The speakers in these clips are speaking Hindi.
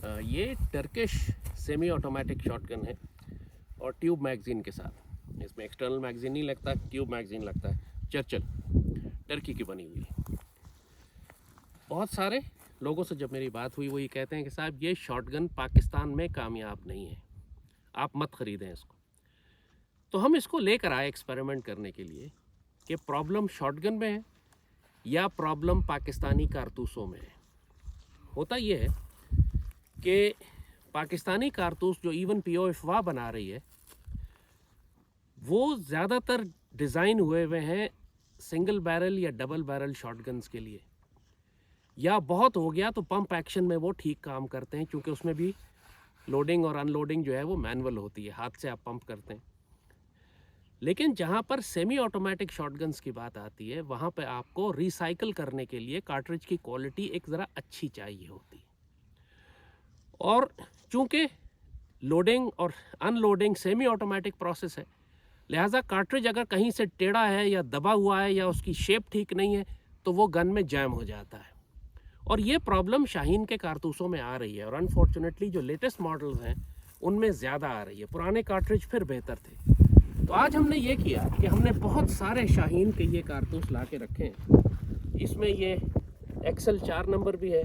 ये टर्किश सेमी ऑटोमेटिक शॉटगन है और ट्यूब मैगज़ीन के साथ। इसमें एक्सटर्नल मैगज़ीन नहीं लगता, ट्यूब मैगज़ीन लगता है। चर्चिल टर्की की बनी हुई है। बहुत सारे लोगों से जब मेरी बात हुई वो ये कहते हैं कि साहब ये शॉटगन पाकिस्तान में कामयाब नहीं है, आप मत ख़रीदें इसको। तो हम इसको लेकर आए एक्सपेरिमेंट करने के लिए कि प्रॉब्लम शॉटगन में है या प्रॉब्लम पाकिस्तानी कारतूसों में है। होता ये है कि पाकिस्तानी कारतूस जो इवन POFWA बना रही है वो ज़्यादातर डिज़ाइन हुए हुए हैं सिंगल बैरल या डबल बैरल शॉटगन्स के लिए, या बहुत हो गया तो पंप एक्शन में वो ठीक काम करते हैं, क्योंकि उसमें भी लोडिंग और अनलोडिंग जो है वो मैनुअल होती है, हाथ से आप पंप करते हैं। लेकिन जहाँ पर सेमी ऑटोमेटिक शॉटगन्स की बात आती है वहाँ पे आपको रिसाइकल करने के लिए कार्ट्रिज की क्वालिटी एक ज़रा अच्छी चाहिए होती है। और चूँकि लोडिंग और अनलोडिंग सेमी ऑटोमेटिक प्रोसेस है, लिहाजा कार्ट्रिज अगर कहीं से टेढ़ा है या दबा हुआ है या उसकी शेप ठीक नहीं है तो वो गन में जैम हो जाता है। और ये प्रॉब्लम शाहीन के कारतूसों में आ रही है और अनफॉर्चुनेटली जो लेटेस्ट मॉडल्स हैं उनमें ज़्यादा आ रही है। पुराने कार्ट्रिज फिर बेहतर थे। तो आज हमने ये किया कि हमने बहुत सारे शाहीन के ये कारतूस ला के रखे हैं। इसमें ये XL 4 नंबर भी है,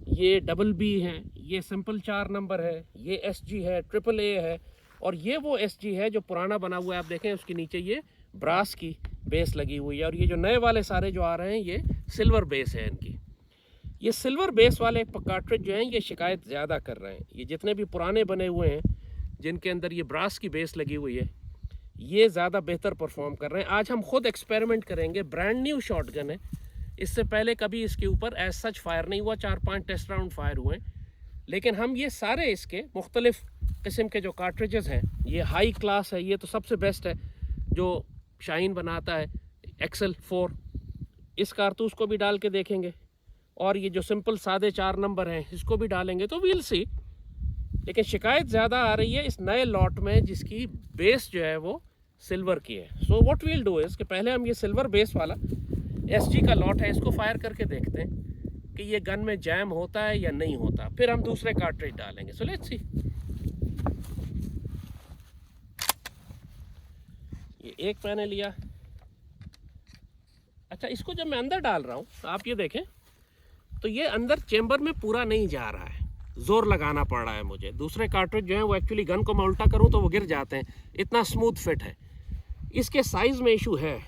ये BB है, ये सिंपल 4 नंबर है, ये SG है, AAA है, और ये वो SG है जो पुराना बना हुआ है। आप देखें उसके नीचे ये ब्रास की बेस लगी हुई है, और ये जो नए वाले सारे जो आ रहे हैं ये सिल्वर बेस है इनकी। ये सिल्वर बेस वाले कार्ट्रिज जो हैं ये शिकायत ज़्यादा कर रहे हैं। ये जितने भी पुराने बने हुए हैं जिनके अंदर ये ब्रास की बेस लगी हुई है ये ज़्यादा बेहतर परफॉर्म कर रहे हैं। आज हम खुद एक्सपेरिमेंट करेंगे। ब्रांड न्यू शॉटगन है, इससे पहले कभी इसके ऊपर एज सच फायर नहीं हुआ, 4-5 टेस्ट राउंड फायर हुए, लेकिन हम ये सारे इसके मुख्तलिफ किस्म के जो कार्ट्रिजेस हैं, ये हाई क्लास है, ये तो सबसे बेस्ट है जो शाहीन बनाता है, XL 4, इस कारतूस को भी डाल के देखेंगे, और ये जो सिंपल सादे 4 नंबर हैं इसको भी डालेंगे, तो वील सी। लेकिन शिकायत ज़्यादा आ रही है इस नए लॉट में जिसकी बेस जो है वो सिल्वर की है। So what will do is कि पहले हम ये सिल्वर बेस वाला SG का लॉट है इसको फायर करके देखते हैं कि ये गन में जैम होता है या नहीं होता, फिर हम दूसरे कार्ट्रिज डालेंगे। So let's see. ये एक मैंने लिया। अच्छा, इसको जब मैं अंदर डाल रहा हूँ आप ये देखें तो ये अंदर चेम्बर में पूरा नहीं जा रहा है, ज़ोर लगाना पड़ रहा है मुझे। दूसरे कार्ट्रिज जो है वो एक्चुअली गन को मैं उल्टा करूँ तो वो गिर जाते हैं, इतना स्मूथ फिट है। इसके साइज़ में इशू है,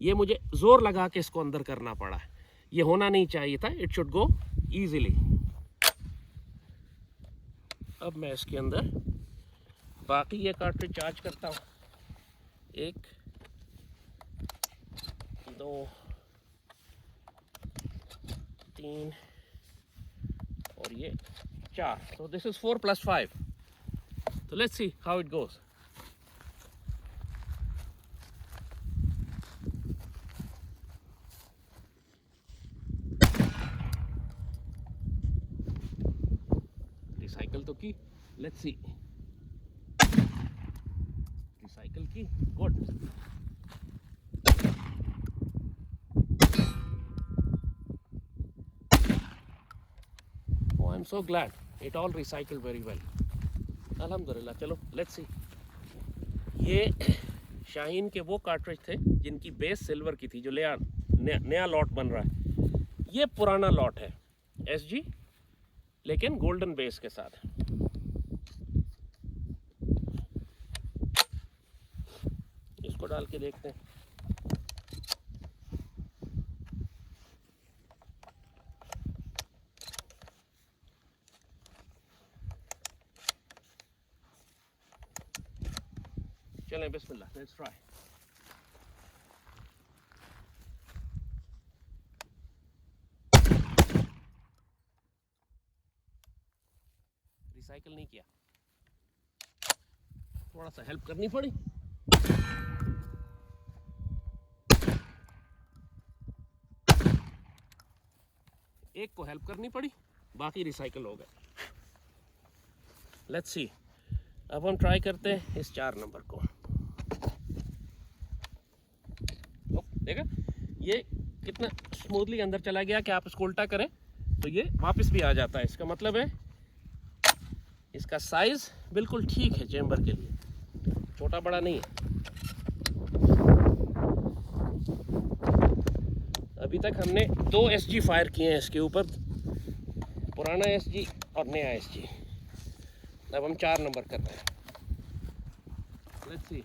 ये मुझे ज़ोर लगा के इसको अंदर करना पड़ा है। ये होना नहीं चाहिए था, इट शुड गो ईजिली। अब मैं इसके अंदर बाकी ये कार्ट्रिज चार्ज करता हूँ। 1 2 3 और ये 4। So this is 4 + 5. So let's see how it goes. Recycle तो की, let's see. Recycle की, good. Oh, I'm so glad. It all recycled very well. Alhamdulillah. चलो let's see. ये शाहीन के वो कार्ट्रिज थे जिनकी बेस सिल्वर की थी, जो नया लॉट बन रहा है। ये पुराना लॉट है SG, लेकिन गोल्डन बेस के साथ। इसको डाल के देखते हैं। चलें, बिस्मिल्लाह, लेट्स ट्राई। रिसाइकल नहीं किया, थोड़ा सा हेल्प करनी पड़ी। एक को हेल्प करनी पड़ी, बाकी रिसाइकल हो गए। Let's see. अब हम ट्राई करते हैं इस 4 नंबर को। देखा ये कितना स्मूथली अंदर चला गया कि आप इसको उल्टा करें तो ये वापस भी आ जाता है। इसका मतलब है इसका साइज़ बिल्कुल ठीक है चैम्बर के लिए, छोटा बड़ा नहीं है। अभी तक हमने 2 SG फायर किए हैं इसके ऊपर, पुराना SG और नया SG। अब हम 4 नंबर कर रहे हैं। Let's see.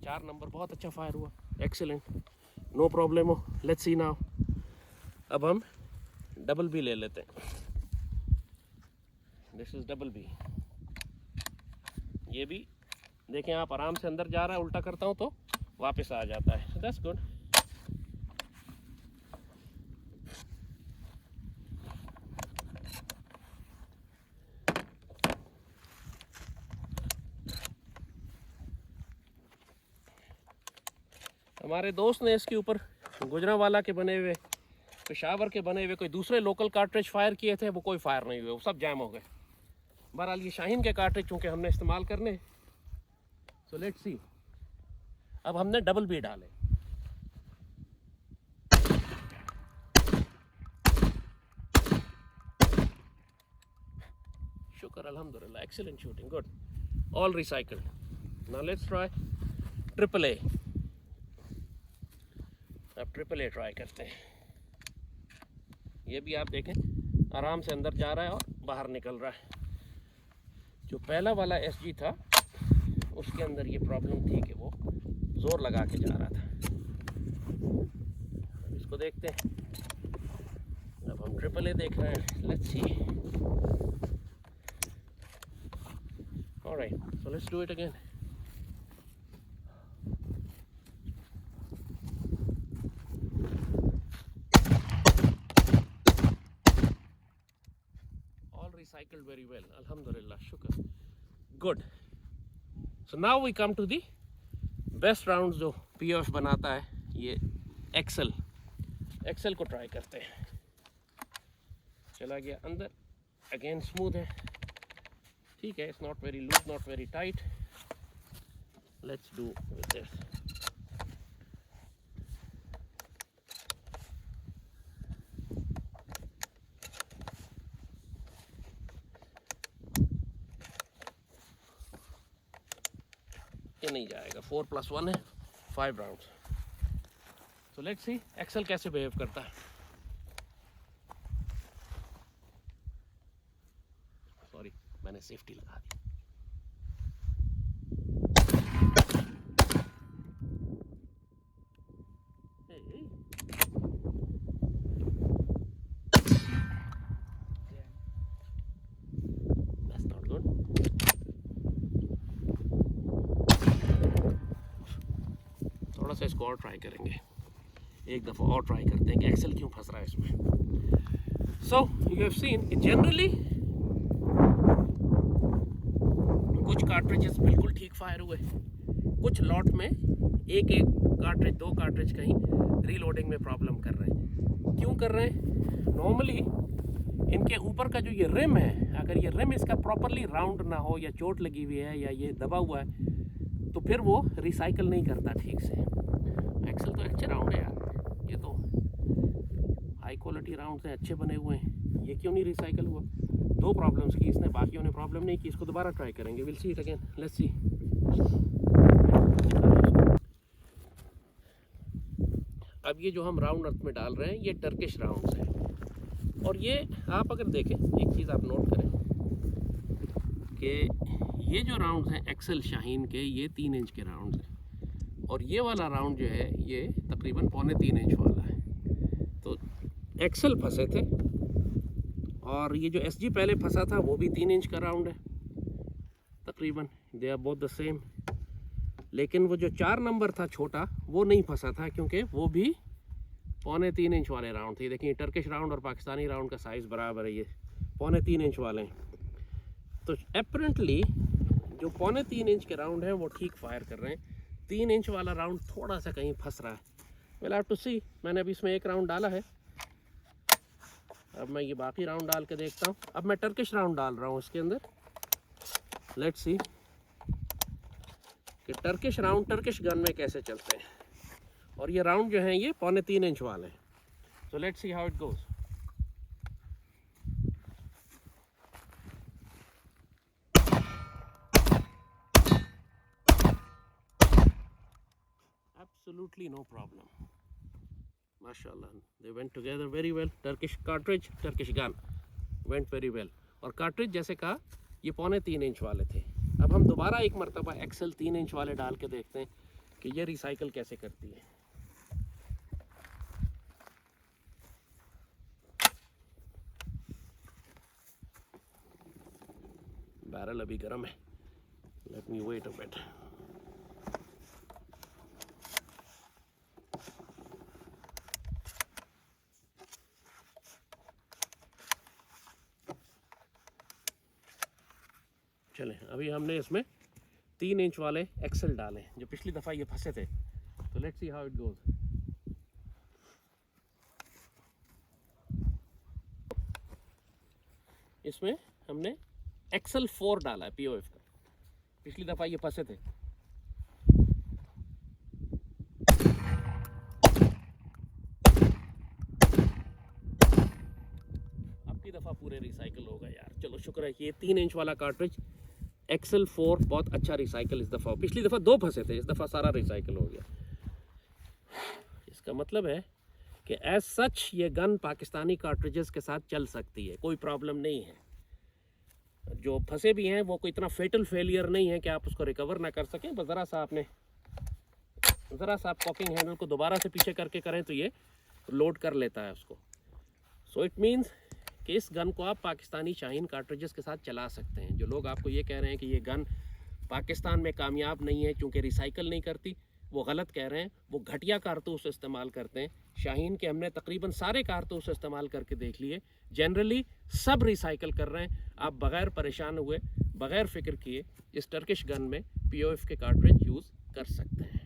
चार नंबर बहुत अच्छा फायर हुआ, एक्सीलेंट, नो प्रॉब्लम हो। Let's see now. अब हम डबल बी ले लेते हैं। This is double B. ये भी देखें आप, आराम से अंदर जा रहा है, उल्टा करता हूँ तो वापस आ जाता है। That's good. हमारे दोस्त ने इसके ऊपर गुजरांवाला के बने हुए, पेशावर के बने हुए कोई दूसरे लोकल कार्ट्रिज फायर किए थे, वो कोई फायर नहीं हुए, वो सब जैम हो गए। बहरहाल ये शाहीन के कार्ट्रिज चूँकि हमने इस्तेमाल करने, सो लेट्स सी। अब हमने डबल बी डाले। शुक्र अल्हम्दुलिल्लाह, excellent shooting, good, all recycled. Now let's try triple A. अब ट्रिपल ए ट्राई करते हैं। ये भी आप देखें आराम से अंदर जा रहा है और बाहर निकल रहा है। जो पहला वाला SG था उसके अंदर ये प्रॉब्लम थी कि वो जोर लगा के जा रहा था। अब इसको देखते हैं। अब हम ट्रिपल ए देख रहे हैं। Let's C. Alright, so let's do it again. Recycled very well, alhamdulillah, shukr, good. So now we come to the best rounds जो PF बनाता है, ये एक्सेल को ट्राई करते हैं। चला गया अंदर, अगेन स्मूथ है, ठीक है, it's not very loose, not very tight. Let's do with this. ये नहीं जाएगा, 4 + 1 है, 5 राउंड्स। तो लेट्स सी एक्सेल कैसे बिहेव करता है। सॉरी, मैंने सेफ्टी लगा दी। That's not good. थोड़ा सा इसको और ट्राई करेंगे, एक दफ़ा और ट्राई करते हैं कि एक्सेल क्यों फंस रहा है इसमें। So you have seen generally कुछ कार्ट्रिजेस बिल्कुल ठीक फायर हुए, कुछ लॉट में एक कार्ट्रिज 2 कार्ट्रिज कहीं रीलोडिंग में प्रॉब्लम कर रहे हैं। क्यों कर रहे हैं? नॉर्मली इनके ऊपर का जो ये रिम है, अगर ये रिम इसका प्रॉपरली राउंड ना हो या चोट लगी हुई है या ये दबा हुआ है तो फिर वो रिसाइकल नहीं करता ठीक से। एक्सेल तो अच्छे राउंड है यार, ये तो हाई क्वालिटी राउंड हैं, अच्छे बने हुए हैं, ये क्यों नहीं रिसाइकल हुआ? 2 प्रॉब्लम्स की इसने, बाकियों ने प्रॉब्लम नहीं की। इसको दोबारा ट्राई करेंगे, will see it again, let's see. अब ये जो हम राउंड अर्थ में डाल रहे हैं ये टर्किश राउंड्स हैं, और ये आप अगर देखें, एक चीज़ आप नोट करें कि ये जो राउंड्स हैं एक्सेल शाहीन के, ये 3 इंच के राउंड्स हैं, और ये वाला राउंड जो है ये तकरीबन 3.25 इंच वाला है। तो एक्सेल फंसे थे, और ये जो SG पहले फंसा था वो भी 3 इंच का राउंड है तकरीबन, they are both the same. लेकिन वो जो 4 नंबर था छोटा, वो नहीं फंसा था क्योंकि वो भी 3.25 इंच वाले राउंड थे। देखिए टर्किश राउंड और पाकिस्तानी राउंड का साइज़ बराबर है, ये 3.25 इंच वाले हैं। तो अपरेंटली जो 3.25 इंच के राउंड हैं वो ठीक फायर कर रहे हैं, 3 इंच वाला राउंड थोड़ा सा कहीं फंस रहा है। वेल हैव टू सी। मैंने अभी इसमें 1 राउंड डाला है, अब मैं ये बाकी राउंड डाल के देखता हूँ। अब मैं टर्किश राउंड डाल रहा हूँ इसके अंदर, लेट्स सी कि टर्किश राउंड टर्किश गन में कैसे चलते हैं, और ये राउंड जो हैं ये 3.25 इंच वाले हैं। So let's see how it goes. Absolutely no problem. Mashallah, they went together very well. Turkish cartridge, Turkish gun went very well. और cartridge जैसे कहा ये 3.25 इंच वाले थे। अब हम दोबारा एक मरतबा एक्सेल 3 इंच वाले डाल के देखते हैं कि ये रिसाइकल कैसे करती है। बैरल अभी गर्म है। Let me wait a bit. चलें, अभी हमने इसमें 3 इंच वाले एक्सेल डाले जो पिछली दफ़ा ये फंसे थे। तो let's see how it goes. इसमें हमने एक्सेल 4 डाला है POF का, पिछली दफ़ा ये फंसे थे। अब की दफ़ा पूरे रिसाइकल होगा यार। चलो शुक्र है कि ये 3 इंच वाला कार्ट्रिज एक्सेल 4 बहुत अच्छा रिसाइकल इस दफ़ा। पिछली दफ़ा 2 फंसे थे, इस दफ़ा सारा रिसाइकल हो गया। इसका मतलब है कि एज सच ये गन पाकिस्तानी कार्ट्रिजेस के साथ चल सकती है, कोई प्रॉब्लम नहीं है। जो फंसे भी हैं वो कोई इतना फेटल फेलियर नहीं है कि आप उसको रिकवर ना कर सकें। बस ज़रा सा आप कॉकिंग हैंडल को दोबारा से पीछे करके करें तो ये लोड कर लेता है उसको। सो इट मीन्स कि इस गन को आप पाकिस्तानी शाहीन कार्ट्रिजेस के साथ चला सकते हैं। जो लोग आपको ये कह रहे हैं कि ये गन पाकिस्तान में कामयाब नहीं है क्योंकि रिसाइकल नहीं करती, वो गलत कह रहे हैं। वो घटिया कारतूस इस्तेमाल करते हैं। शाहीन के हमने तकरीबन सारे कारतूस इस्तेमाल करके देख लिए, जनरली सब रिसाइकल कर रहे हैं। आप बग़ैर परेशान हुए, बग़ैर फ़िक्र किए इस टर्किश गन में POF के कार्ट्रिज यूज़ कर सकते हैं।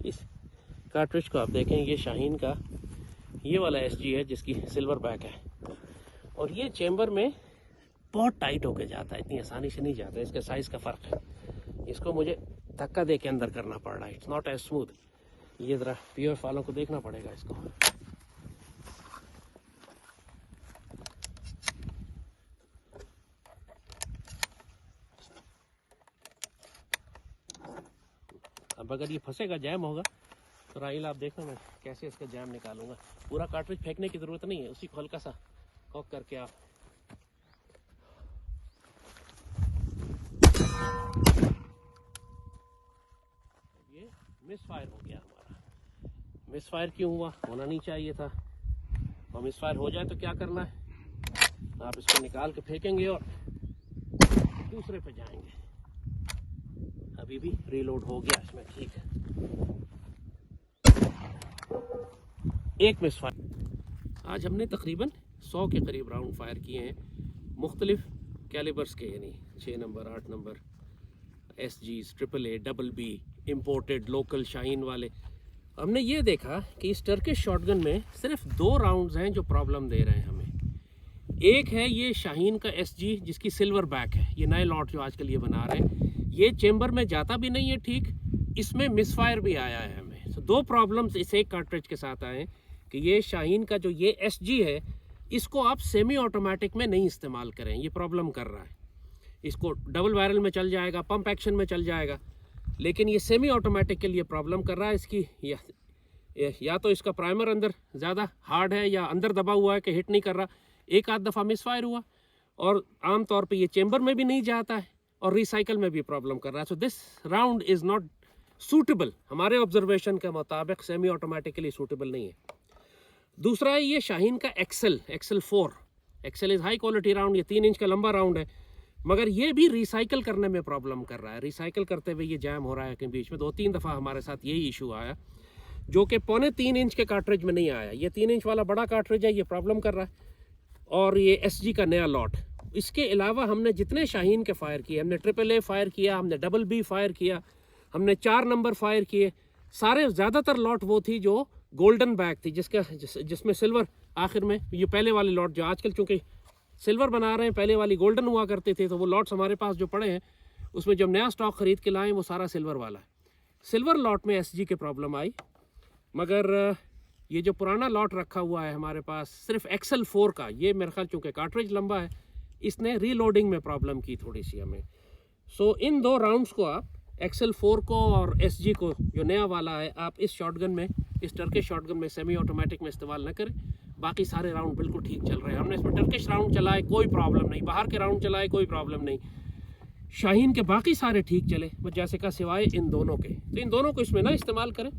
इस कार्ट्रिज को आप देखें, ये शाहीन का ये वाला SG है जिसकी सिल्वर बैक है, और ये चेम्बर में बहुत टाइट होके जाता है, इतनी आसानी से नहीं जाता है। इसके साइज़ का फ़र्क है। इसको मुझे धक्का दे के अंदर करना पड़ रहा है। It's not as smooth. ये ज़रा POF वालों को देखना पड़ेगा इसको। अब अगर ये फंसेगा, जैम होगा, तो राहिल आप देखना मैं कैसे इसका जैम निकालूंगा। पूरा कार्ट्रिज फेंकने की ज़रूरत नहीं है, उसी को हल्का सा कॉक करके आप ये मिस फायर हो गया हमारा। मिस फायर क्यों हुआ? होना नहीं चाहिए था। और मिस फायर हो जाए तो क्या करना है, आप इसको निकाल के फेंकेंगे और दूसरे पे जाएंगे। अभी भी रीलोड हो गया इसमें, ठीक है। एक मिस फायर। आज हमने तकरीबन 100 के करीब राउंड फायर किए हैं, मुख्तलिफ कैलिबर्स के, यानी 6 number, 8 number, SGs, AAA, BB, imported, local, Shaheen वाले। हमने ये देखा कि इस टर्किश शॉटगन में सिर्फ 2 राउंड्स हैं जो प्रॉब्लम दे रहे हैं हमें। एक है ये शाहीन का SG जिसकी सिल्वर बैक है, ये नए लॉट जो आजकल ये बना रहे हैं, ये चेम्बर में जाता भी नहीं है ठीक, इसमें मिसफायर भी आया है हमें। तो 2 प्रॉब्लम्स इस एक कार्ट्रिज के साथ आए हैं कि ये शाहीन का जो ये SG है, इसको आप सेमी ऑटोमेटिक में नहीं इस्तेमाल करें, ये प्रॉब्लम कर रहा है। इसको डबल बैरल में चल जाएगा, पंप एक्शन में चल जाएगा, लेकिन ये सेमी ऑटोमेटिक के लिए प्रॉब्लम कर रहा है। इसकी या तो इसका प्राइमर अंदर ज़्यादा हार्ड है या अंदर दबा हुआ है कि हिट नहीं कर रहा। एक आध दफ़ा मिसफायर हुआ, और आम तौर पे ये चेम्बर में भी नहीं जाता है और रिसाइकल में भी प्रॉब्लम कर रहा है। So this round is not suitable, हमारे ऑब्जर्वेशन के मुताबिक सेमी ऑटोमेटिक के लिए सूटेबल नहीं है। दूसरा है ये शाहीन का Excel 4। Excel is high quality round, ये 3 इंच का लंबा राउंड है, मगर ये भी रिसाइकल करने में प्रॉब्लम कर रहा है। रिसाइकल करते हुए ये जैम हो रहा है, कि बीच में 2-3 दफ़ा हमारे साथ यही इशू आया, जो कि 3.25 इंच के कार्ट्रिज में नहीं आया। ये 3 इंच वाला बड़ा कार्ट्रिज है, ये प्रॉब्लम कर रहा है, और ये SG का नया लॉट इसके अलावा हमने जितने शाहीन के फायर किए, हमने AAA फायर किया, हमने BB फायर किया, हमने 4 नंबर फायर किए, सारे ज़्यादातर लॉट वो थी जो गोल्डन बैग थी, जिसमें सिल्वर आखिर में, ये पहले वाले लॉट जो आजकल चूँकि सिल्वर बना रहे हैं, पहले वाली गोल्डन हुआ करते थे, तो वो लॉट्स हमारे पास जो पड़े हैं उसमें जब नया स्टॉक ख़रीद के लाएँ वो सारा सिल्वर वाला है। सिल्वर लॉट में SG की प्रॉब्लम आई, मगर ये जो पुराना लॉट रखा हुआ है हमारे पास सिर्फ XL4 का, ये मेरे ख्याल चूँकि कार्ट्रिज लंबा है, इसने रीलोडिंग में प्रॉब्लम की थोड़ी सी हमें। सो इन 2 राउंड्स को आप XL4 को और SG को जो नया वाला है आप इस शॉटगन में, इस टर्किश शॉटगन में सेमी ऑटोमेटिक में इस्तेमाल न करें। बाकी सारे राउंड बिल्कुल ठीक चल रहे हैं। हमने इसमें टर्किश राउंड चलाए, कोई प्रॉब्लम नहीं, बाहर के राउंड चलाए, कोई प्रॉब्लम नहीं। शाहीन के बाकी सारे ठीक चले, बस जैसे का सिवाय इन दोनों के। तो इन दोनों को इसमें ना इस्तेमाल करें।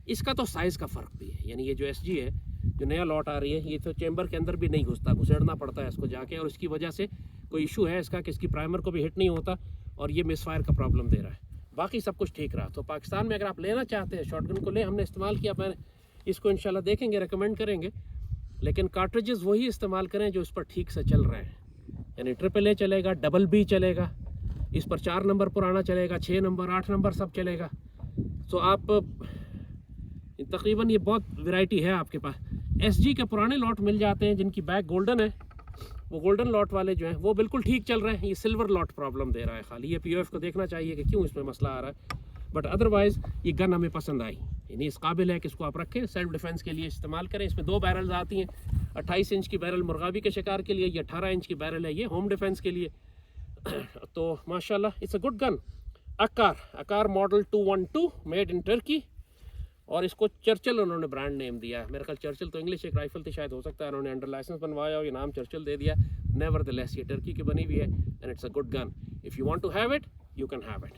इसका तो साइज़ का फ़र्क भी है, यानी ये जो SG है, जो नया लॉट आ रही है, ये तो चैम्बर के अंदर भी नहीं घुसता, घुसेड़ना पड़ता है इसको जाके, और इसकी वजह से कोई इशू है इसका कि इसकी प्राइमर को भी हिट नहीं होता और ये मिसफायर का प्रॉब्लम दे रहा है। बाकी सब कुछ ठीक रहा। तो पाकिस्तान में अगर आप लेना चाहते हैं शॉटगन को, ले, हमने इस्तेमाल किया, मैंने इसको इंशाल्लाह देखेंगे, रेकमेंड करेंगे, लेकिन कार्ट्रिजेस वही इस्तेमाल करें जो इस पर ठीक से चल रहे हैं। यानी AAA चलेगा, BB चलेगा, इस पर 4 नंबर पुराना चलेगा, 6 नंबर, 8 नंबर सब चलेगा। तो आप तकरीबन ये बहुत वैरायटी है आपके पास। SG के पुराने लॉट मिल जाते हैं जिनकी बैक गोल्डन है, वो गोल्डन लॉट वाले जो हैं वो बिल्कुल ठीक चल रहे हैं। ये सिल्वर लॉट प्रॉब्लम दे रहा है खाली। ये POF को देखना चाहिए कि क्यों इसमें मसला आ रहा है, बट अदरवाइज़ ये गन हमें पसंद आई, यानी इस काबिल है कि इसको आप रखें, सेल्फ डिफेंस के लिए इस्तेमाल करें। इसमें 2 बैरल्स आती हैं, 28 इंच की बैरल मुर्गाबी के शिकार के लिए, ये 18 इंच की बैरल है ये होम डिफेंस के लिए। तो माशाल्लाह इट्स अ गुड गन। अकार मॉडल 212 मेड इन टर्की, और इसको चर्चिल उन्होंने ब्रांड नेम दिया है। मेरे ख्याल चर्चिल तो इंग्लिश एक राइफल थी शायद, हो सकता है उन्होंने अंडर लाइसेंस बनवाया और ये नाम चर्चिल दे दिया। नेवरदलेस ये टर्की की बनी हुई है and it's a good gun. If you want to have it you can have it.